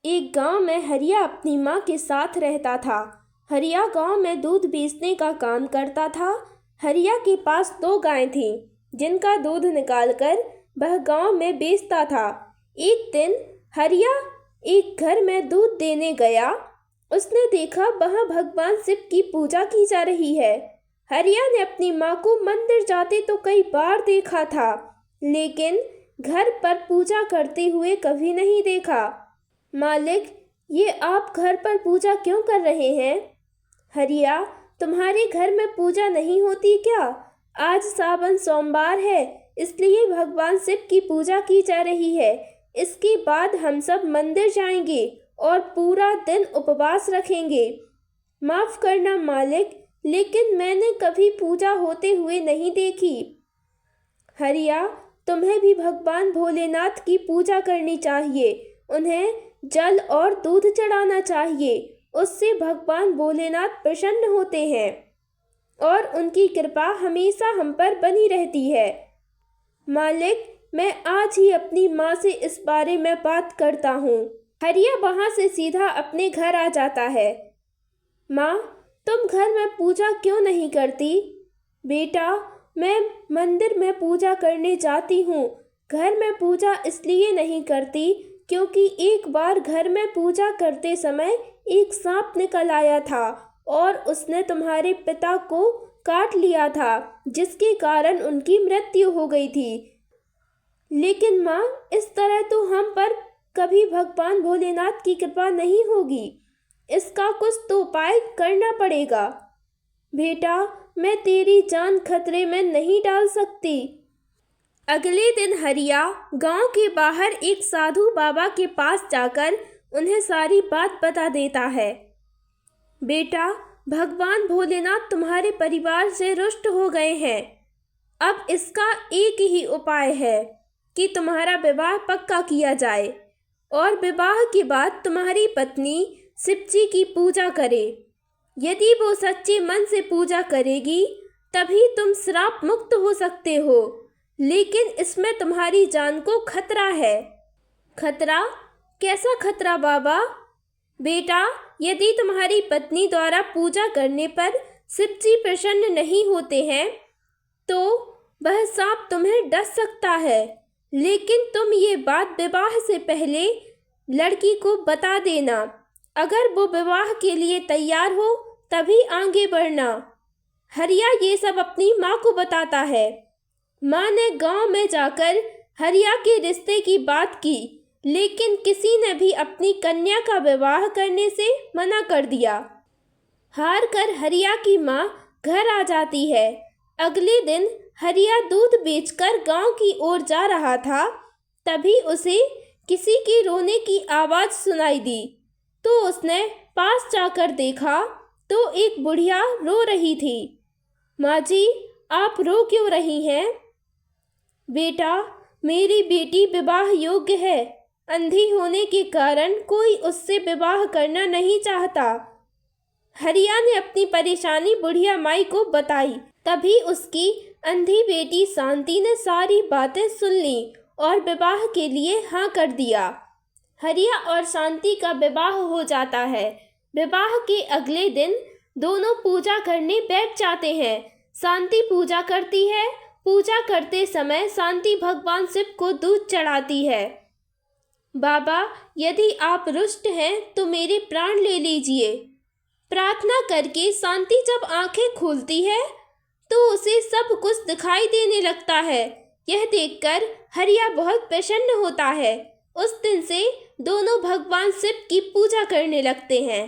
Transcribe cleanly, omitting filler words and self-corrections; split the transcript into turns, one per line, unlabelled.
एक गांव में हरिया अपनी माँ के साथ रहता था। हरिया गांव में दूध बेचने का काम करता था। हरिया के पास 2 गायें थीं, जिनका दूध निकालकर वह गांव में बेचता था। एक दिन हरिया एक घर में दूध देने गया। उसने देखा वहां भगवान शिव की पूजा की जा रही है। हरिया ने अपनी माँ को मंदिर जाते तो कई बार देखा था, लेकिन घर पर पूजा करते हुए कभी नहीं देखा। मालिक, ये आप घर पर पूजा क्यों कर रहे हैं? हरिया, तुम्हारे घर में पूजा नहीं होती क्या? आज सावन सोमवार है, इसलिए भगवान शिव की पूजा की जा रही है। इसके बाद हम सब मंदिर जाएंगे और पूरा दिन उपवास रखेंगे। माफ करना मालिक, लेकिन मैंने कभी पूजा होते हुए नहीं देखी। हरिया, तुम्हें भी भगवान भोलेनाथ की पूजा करनी चाहिए। उन्हें जल और दूध चढ़ाना चाहिए। उससे भगवान भोलेनाथ प्रसन्न होते हैं और उनकी कृपा हमेशा हम पर बनी रहती है। मालिक, मैं आज ही अपनी माँ से इस बारे में बात करता हूँ। हरिया वहाँ से सीधा अपने घर आ जाता है। माँ, तुम घर में पूजा क्यों नहीं करती? बेटा, मैं मंदिर में पूजा करने जाती हूँ। घर में पूजा इसलिए नहीं करती क्योंकि एक बार घर में पूजा करते समय एक सांप निकल आया था और उसने तुम्हारे पिता को काट लिया था, जिसके कारण उनकी मृत्यु हो गई थी। लेकिन माँ, इस तरह तो हम पर कभी भगवान भोलेनाथ की कृपा नहीं होगी। इसका कुछ तो उपाय करना पड़ेगा। बेटा, मैं तेरी जान खतरे में नहीं डाल सकती। अगले दिन हरिया गांव के बाहर एक साधु बाबा के पास जाकर उन्हें सारी बात बता देता है। बेटा, भगवान भोलेनाथ तुम्हारे परिवार से रुष्ट हो गए हैं। अब इसका एक ही उपाय है कि तुम्हारा विवाह पक्का किया जाए और विवाह के बाद तुम्हारी पत्नी शिव जी की पूजा करे। यदि वो सच्चे मन से पूजा करेगी तभी तुम श्राप मुक्त हो सकते हो, लेकिन इसमें तुम्हारी जान को खतरा है। खतरा? कैसा खतरा बाबा? बेटा, यदि तुम्हारी पत्नी द्वारा पूजा करने पर शिव जी प्रसन्न नहीं होते हैं तो वह सांप तुम्हें डस सकता है, लेकिन तुम ये बात विवाह से पहले लड़की को बता देना। अगर वो विवाह के लिए तैयार हो तभी आगे बढ़ना। हरिया ये सब अपनी माँ को बताता है। माँ ने गांव में जाकर हरिया के रिश्ते की बात की, लेकिन किसी ने भी अपनी कन्या का विवाह करने से मना कर दिया। हार कर हरिया की माँ घर आ जाती है। अगले दिन हरिया दूध बेचकर गांव की ओर जा रहा था, तभी उसे किसी के रोने की आवाज़ सुनाई दी। तो उसने पास जाकर देखा तो एक बुढ़िया रो रही थी। माँ जी, आप रो क्यों रही हैं? बेटा, मेरी बेटी विवाह योग्य है। अंधी होने के कारण कोई उससे विवाह करना नहीं चाहता। हरिया ने अपनी परेशानी बुढ़िया माई को बताई। तभी उसकी अंधी बेटी शांति ने सारी बातें सुन ली और विवाह के लिए हाँ कर दिया। हरिया और शांति का विवाह हो जाता है। विवाह के अगले दिन दोनों पूजा करने बैठ जाते हैं। शांति पूजा करती है। पूजा करते समय शांति भगवान शिव को दूध चढ़ाती है। बाबा, यदि आप रुष्ट हैं तो मेरे प्राण ले लीजिए। प्रार्थना करके शांति जब आंखें खोलती है तो उसे सब कुछ दिखाई देने लगता है। यह देखकर हरिया बहुत प्रसन्न होता है। उस दिन से दोनों भगवान शिव की पूजा करने लगते हैं।